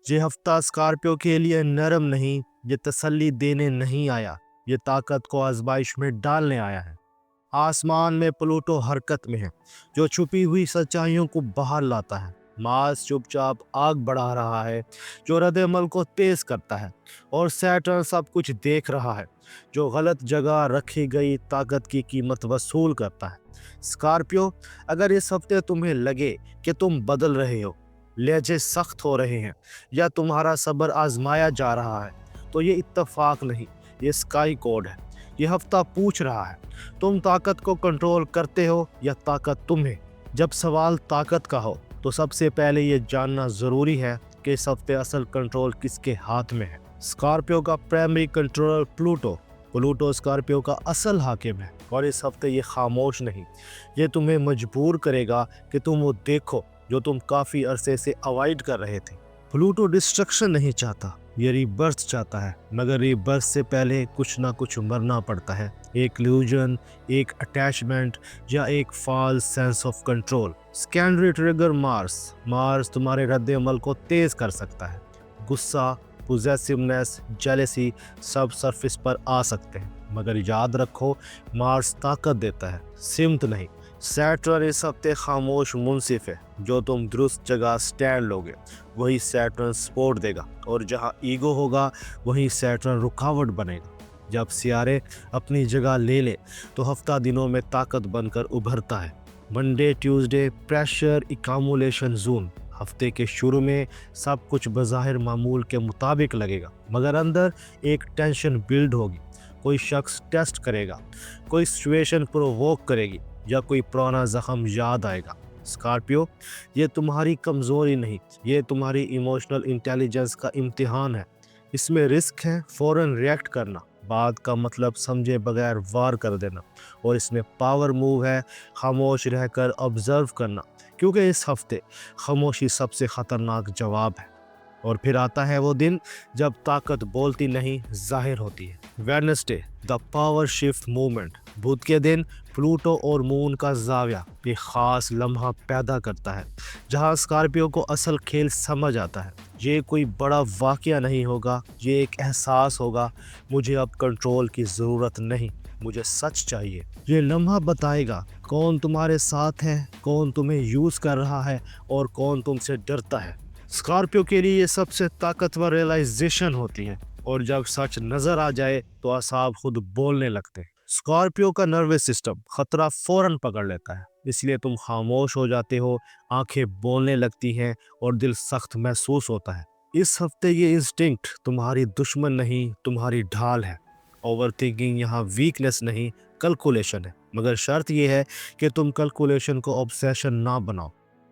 یہ ہفتہ اسکارپیو کے لیے نرم نہیں، یہ تسلی دینے نہیں آیا، یہ طاقت کو آزمائش میں ڈالنے آیا ہے۔ آسمان میں پلوٹو حرکت میں ہے، جو چھپی ہوئی سچائیوں کو باہر لاتا ہے۔ مارس چپ چاپ آگ بڑھا رہا ہے، جو رد عمل کو تیز کرتا ہے، اور سیٹرن سب کچھ دیکھ رہا ہے، جو غلط جگہ رکھی گئی طاقت کی قیمت وصول کرتا ہے۔ اسکارپیو، اگر اس ہفتے تمہیں لگے کہ تم بدل رہے ہو، لہجے سخت ہو رہے ہیں، یا تمہارا صبر آزمایا جا رہا ہے، تو یہ اتفاق نہیں، یہ اسکائی کوڈ ہے۔ یہ ہفتہ پوچھ رہا ہے، تم طاقت کو کنٹرول کرتے ہو یا طاقت تمہیں؟ جب سوال طاقت کا ہو تو سب سے پہلے یہ جاننا ضروری ہے کہ اس ہفتے اصل کنٹرول کس کے ہاتھ میں ہے۔ اسکارپیو کا پرائمری کنٹرولر پلوٹو اسکارپیو کا اصل حاکم ہے، اور اس ہفتے یہ خاموش نہیں، یہ تمہیں مجبور کرے گا کہ تم وہ دیکھو جو تم کافی عرصے سے اوائڈ کر رہے تھے۔ پلوٹو ڈسٹرکشن نہیں چاہتا، یہ ریبرتھ چاہتا ہے، مگر ریبرتھ سے پہلے کچھ نہ کچھ مرنا پڑتا ہے، ایک illusion، ایک اٹیچمنٹ، یا ایک false sense of control. Secondary trigger Mars تمہارے رد عمل کو تیز کر سکتا ہے۔ غصہ، پوزیسیونیس، جیلسی سب سرفس پر آ سکتے ہیں، مگر یاد رکھو، مارس طاقت دیتا ہے، سمت نہیں۔ سیٹرن اس ہفتے خاموش منصف ہے، جو تم درست جگہ سٹینڈ لوگے وہی سیٹرن سپورٹ دے گا، اور جہاں ایگو ہوگا وہیں سیٹرن رکاوٹ بنے گا۔ جب سیارے اپنی جگہ لے لے تو ہفتہ دنوں میں طاقت بن کر ابھرتا ہے۔ Monday Tuesday pressure accumulation zone. ہفتے کے شروع میں سب کچھ بظاہر معمول کے مطابق لگے گا، مگر اندر ایک ٹینشن بلڈ ہوگی۔ کوئی شخص ٹیسٹ کرے گا، کوئی سچویشن پروووک کرے گی، یا کوئی پرانا زخم یاد آئے گا۔ اسکارپیو، یہ تمہاری کمزوری نہیں، یہ تمہاری ایموشنل انٹیلیجنس کا امتحان ہے۔ اس میں رسک ہے فوراً ریئیکٹ کرنا، بات کا مطلب سمجھے بغیر وار کر دینا، اور اس میں پاور موو ہے خاموش رہ کر آبزرو کرنا، کیونکہ اس ہفتے خاموشی سب سے خطرناک جواب ہے۔ اور پھر آتا ہے وہ دن جب طاقت بولتی نہیں، ظاہر ہوتی ہے۔ Wednesday, the power shift movement. بدھ کے دن پلوٹو اور مون کا زاویہ ایک خاص لمحہ پیدا کرتا ہے، جہاں اسکارپیو کو اصل کھیل سمجھ آتا ہے۔ یہ کوئی بڑا واقعہ نہیں ہوگا، یہ ایک احساس ہوگا، مجھے اب کنٹرول کی ضرورت نہیں، مجھے سچ چاہیے۔ یہ لمحہ بتائے گا کون تمہارے ساتھ ہے، کون تمہیں یوز کر رہا ہے، اور کون تم سے ڈرتا ہے۔ اسکارپیو کے لیے یہ سب سے طاقتور ریئلائزیشن ہوتی ہے، اور جب سچ نظر آ جائے تو اعصاب خود بولنے لگتے ہیں۔ اسکارپیو کا نروس سسٹم خطرہ فوراً پکڑ لیتا ہے، اس لیے تم خاموش ہو جاتے ہو، آنکھیں بولنے لگتی ہیں، اور دل سخت محسوس ہوتا ہے۔ اس ہفتے یہ انسٹنکٹ تمہاری دشمن نہیں، تمہاری ڈھال ہے۔ اوور تھنکنگ یہاں ویکنس نہیں، کیلکولیشن ہے، مگر شرط یہ ہے کہ تم کیلکولیشن کو obsession نہ بناؤ۔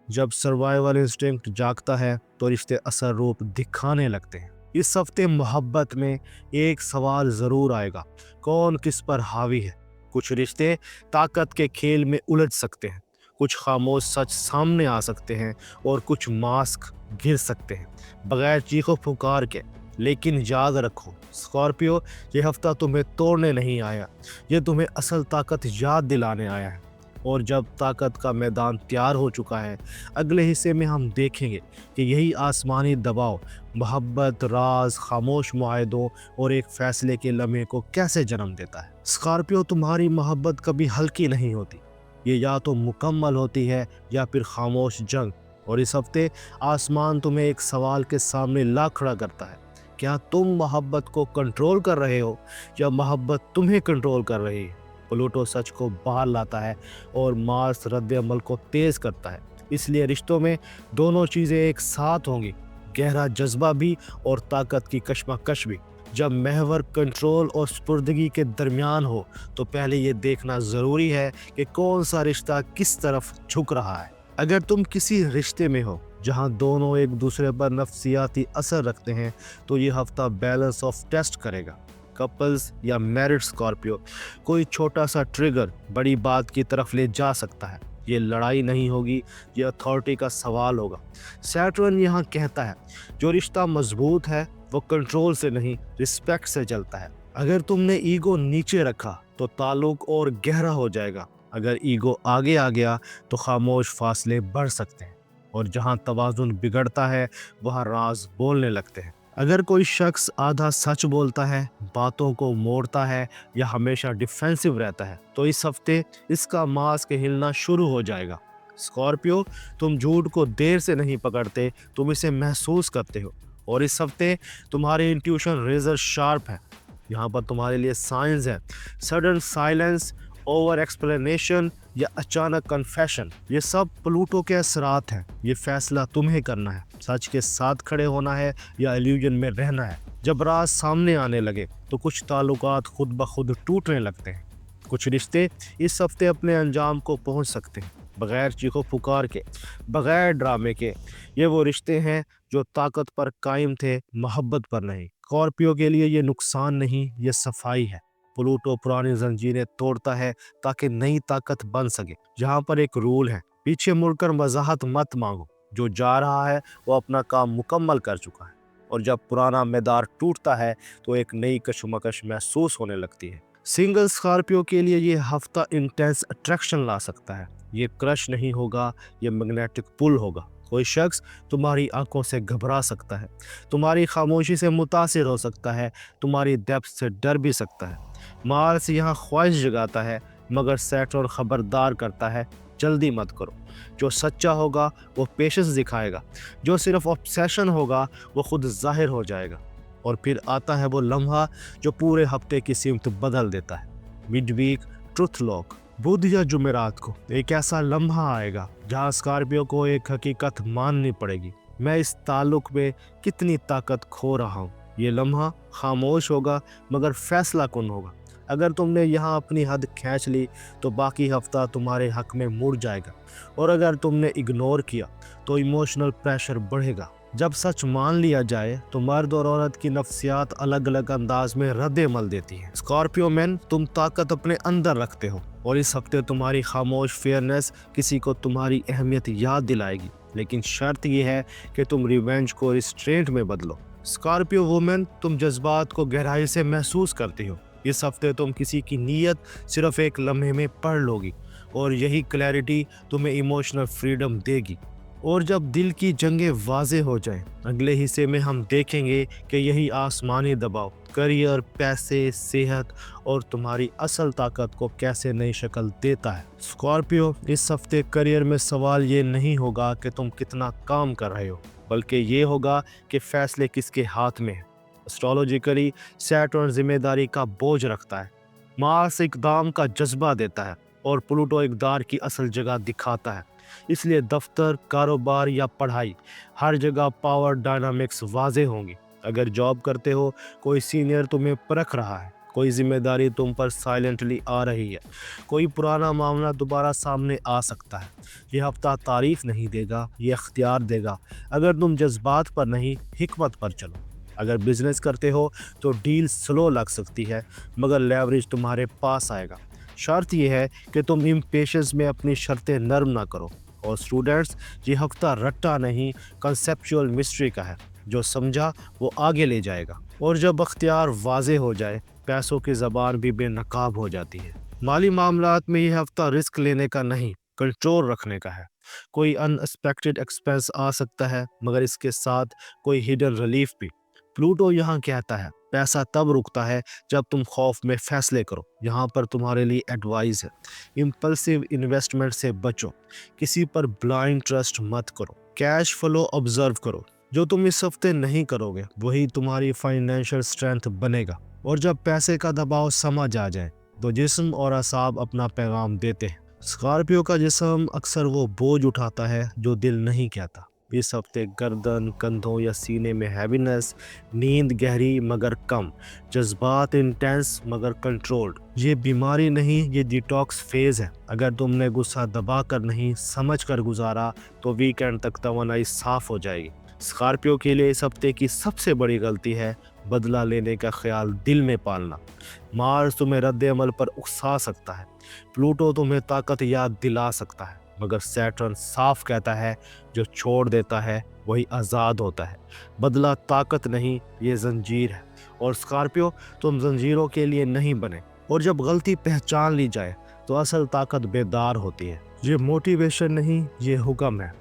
جب سروائیول انسٹنکٹ جاگتا ہے تو رشتے اثر روپ دکھانے لگتے ہیں۔ اس ہفتے محبت میں ایک سوال ضرور آئے گا، کون کس پر حاوی ہے؟ کچھ رشتے طاقت کے کھیل میں الجھ سکتے ہیں، کچھ خاموش سچ سامنے آ سکتے ہیں، اور کچھ ماسک گر سکتے ہیں بغیر چیخ و پکار کے۔ لیکن یاد رکھو اسکارپیو، یہ ہفتہ تمہیں توڑنے نہیں آیا، یہ تمہیں اصل طاقت یاد دلانے آیا ہے۔ اور جب طاقت کا میدان تیار ہو چکا ہے، اگلے حصے میں ہم دیکھیں گے کہ یہی آسمانی دباؤ محبت، راز، خاموش معاہدوں اور ایک فیصلے کے لمحے کو کیسے جنم دیتا ہے۔ اسکارپیو، تمہاری محبت کبھی ہلکی نہیں ہوتی، یہ یا تو مکمل ہوتی ہے یا پھر خاموش جنگ۔ اور اس ہفتے آسمان تمہیں ایک سوال کے سامنے لا کھڑا کرتا ہے، کیا تم محبت کو کنٹرول کر رہے ہو یا محبت تمہیں کنٹرول کر رہی ہے؟ پلوٹو سچ کو باہر لاتا ہے، اور مارس رد عمل کو تیز کرتا ہے، اس لیے رشتوں میں دونوں چیزیں ایک ساتھ ہوں گی، گہرا جذبہ بھی اور طاقت کی کشمکش بھی۔ جب محور کنٹرول اور سپردگی کے درمیان ہو تو پہلے یہ دیکھنا ضروری ہے کہ کون سا رشتہ کس طرف جھک رہا ہے۔ اگر تم کسی رشتے میں ہو جہاں دونوں ایک دوسرے پر نفسیاتی اثر رکھتے ہیں تو یہ ہفتہ بیلنس آف ٹیسٹ کرے گا۔ کپلز یا میرڈ اسکارپیو، کوئی چھوٹا سا ٹریگر بڑی بات کی طرف لے جا سکتا ہے۔ یہ لڑائی نہیں ہوگی، یہ اتھارٹی کا سوال ہوگا۔ سیٹرن یہاں کہتا ہے جو رشتہ مضبوط ہے وہ کنٹرول سے نہیں، رسپیکٹ سے چلتا ہے۔ اگر تم نے ایگو نیچے رکھا تو تعلق اور گہرا ہو جائے گا، اگر ایگو آگے آ گیا تو خاموش فاصلے بڑھ سکتے ہیں۔ اور جہاں توازن بگڑتا ہے وہاں راز بولنے لگتے ہیں۔ اگر کوئی شخص آدھا سچ بولتا ہے، باتوں کو موڑتا ہے یا ہمیشہ ڈیفینسو رہتا ہے تو اس ہفتے اس کا ماسک ہلنا شروع ہو جائے گا۔ اسکارپیو، تم جھوٹ کو دیر سے نہیں پکڑتے، تم اسے محسوس کرتے ہو، اور اس ہفتے تمہاری انٹیوشن ریزر شارپ ہے۔ یہاں پر تمہارے لیے سائنز ہے، سڈن سائلنس، اوور ایکسپلینیشن یا اچانک کنفیشن، یہ سب پلوٹو کے اثرات ہیں۔ یہ فیصلہ تمہیں کرنا ہے، سچ کے ساتھ کھڑے ہونا ہے یا ایلیوژن میں رہنا ہے۔ جب راز سامنے آنے لگے تو کچھ تعلقات خود بخود ٹوٹنے لگتے ہیں۔ کچھ رشتے اس ہفتے اپنے انجام کو پہنچ سکتے ہیں بغیر چیخو پکار کے، بغیر ڈرامے کے۔ یہ وہ رشتے ہیں جو طاقت پر قائم تھے، محبت پر نہیں۔ اسکارپیو کے لیے یہ نقصان نہیں، یہ صفائی ہے۔ پلوٹو پرانی زنجیریں توڑتا ہے تاکہ نئی طاقت بن سکے۔ جہاں پر ایک رول ہے، پیچھے مڑ کر وضاحت مت مانگو، جو جا رہا ہے وہ اپنا کام مکمل کر چکا ہے۔ اور جب پرانا میدان ٹوٹتا ہے تو ایک نئی کشمکش محسوس ہونے لگتی ہے۔ سنگل اسکارپیو کے لیے یہ ہفتہ انٹینس اٹریکشن لا سکتا ہے۔ یہ کرش نہیں ہوگا، یہ میگنیٹک پل ہوگا۔ کوئی شخص تمہاری آنکھوں سے گھبرا سکتا ہے، تمہاری خاموشی سے متاثر ہو سکتا ہے، تمہاری ڈیپتھ سے ڈر بھی سکتا ہے۔ مارس یہاں خواہش جگاتا ہے، مگر سیٹرن خبردار کرتا ہے، جلدی مت کرو۔ جو سچا ہوگا وہ پیشنس دکھائے گا، جو صرف obsession ہوگا وہ خود ظاہر ہو جائے گا۔ اور پھر آتا ہے وہ لمحہ جو پورے ہفتے کی سمت بدل دیتا ہے، مڈ ویک ٹروتھ لاک۔ بدھ یا جمعرات کو ایک ایسا لمحہ آئے گا جہاں اسکارپیو کو ایک حقیقت ماننی پڑے گی، میں اس تعلق میں کتنی طاقت کھو رہا ہوں۔ یہ لمحہ خاموش ہوگا مگر فیصلہ کن ہوگا۔ اگر تم نے یہاں اپنی حد کھینچ لی تو باقی ہفتہ تمہارے حق میں مڑ جائے گا، اور اگر تم نے اگنور کیا تو ایموشنل پریشر بڑھے گا۔ جب سچ مان لیا جائے تو مرد اور عورت کی نفسیات الگ الگ انداز میں رد عمل دیتی ہیں۔ اسکارپیو مین، تم طاقت اپنے اندر رکھتے ہو، اور اس ہفتے تمہاری خاموش فیئرنس کسی کو تمہاری اہمیت یاد دلائے گی، لیکن شرط یہ ہے کہ تم ریونج کو ریسٹرینٹ میں بدلو۔ اسکارپیو وومن، تم جذبات کو گہرائی سے محسوس کرتی ہو۔ اس ہفتے تم کسی کی نیت صرف ایک لمحے میں پڑھ لو گی، اور یہی کلیئرٹی تمہیں ایموشنل فریڈم دے گی۔ اور جب دل کی جنگیں واضح ہو جائیں، اگلے حصے میں ہم دیکھیں گے کہ یہی آسمانی دباؤ کریئر، پیسے، صحت اور تمہاری اصل طاقت کو کیسے نئی شکل دیتا ہے۔ اسکارپیو، اس ہفتے کریئر میں سوال یہ نہیں ہوگا کہ تم کتنا کام کر رہے ہو، بلکہ یہ ہوگا کہ فیصلے کس کے ہاتھ میں ہیں۔ اسٹرالوجیکلی سیٹرن ذمہ داری کا بوجھ رکھتا ہے، مارس اقدام کا جذبہ دیتا ہے، اور پلوٹو اقدار کی اصل جگہ دکھاتا ہے۔ اس لیے دفتر، کاروبار یا پڑھائی، ہر جگہ پاور ڈائنامکس واضح ہوں گی۔ اگر جاب کرتے ہو، کوئی سینئر تمہیں پرکھ رہا ہے، کوئی ذمہ داری تم پر سائلنٹلی آ رہی ہے، کوئی پرانا معاملہ دوبارہ سامنے آ سکتا ہے۔ یہ ہفتہ تعریف نہیں دے گا، یہ اختیار دے گا۔ اگر تم جذبات پر نہیں، حکمت پر چلو۔ اگر بزنس کرتے ہو تو ڈیل سلو لگ سکتی ہے، مگر لیوریج تمہارے پاس آئے گا۔ شرط یہ ہے کہ تم امپیشنس میں اپنی شرطیں نرم نہ کرو۔ اور اسٹوڈنٹس، یہ ہفتہ رٹا نہیں، کنسیپچول مسٹری کا ہے۔ جو سمجھا وہ آگے لے جائے گا، اور جب اختیار واضح ہو جائے، پیسوں کی زبان بھی بے نقاب ہو جاتی ہے۔ مالی معاملات میں یہ ہفتہ رسک لینے کا نہیں، کنٹرول رکھنے کا ہے۔ کوئی ان ایکسپیکٹڈ ایکسپینس آ سکتا ہے، مگر اس کے ساتھ کوئی ہڈن ریلیف بھی۔ پلوٹو یہاں کہتا ہے، پیسہ تب رکتا ہے جب تم خوف میں فیصلے کرو۔ یہاں پر تمہارے لیے ایڈوائز ہے، امپلسیو انویسٹمنٹ سے بچو، کسی پر بلائنڈ ٹرسٹ مت کرو، کیش فلو آبزرو کرو۔ جو تم اس ہفتے نہیں کرو گے وہی تمہاری فائنینشل سٹرینتھ بنے گا۔ اور جب پیسے کا دباؤ سمجھ آ جائے تو جسم اور اعصاب اپنا پیغام دیتے ہیں۔ اسکارپیو کا جسم اکثر وہ بوجھ اٹھاتا ہے جو دل نہیں کہتا۔ اس ہفتے گردن، کندھوں یا سینے میں ہیوینس، نیند گہری مگر کم، جذبات انٹینس مگر کنٹرولڈ۔ یہ بیماری نہیں، یہ ڈیٹاکس فیز ہے۔ اگر تم نے غصہ دبا کر نہیں، سمجھ کر گزارا تو ویکینڈ تک توانائی صاف ہو جائے گی۔ اسکارپیو کے لیے اس ہفتے کی سب سے بڑی غلطی ہے بدلہ لینے کا خیال دل میں پالنا۔ مارس تمہیں رد عمل پر اکسا سکتا ہے، پلوٹو تمہیں طاقت یاد دلا سکتا ہے، مگر سیٹرن صاف کہتا ہے، جو چھوڑ دیتا ہے وہی آزاد ہوتا ہے۔ بدلہ طاقت نہیں، یہ زنجیر ہے۔ اور اسکارپیو، تم زنجیروں کے لیے نہیں بنے۔ اور جب غلطی پہچان لی جائے تو اصل طاقت بیدار ہوتی ہے۔ یہ موٹیویشن نہیں، یہ حکم ہے۔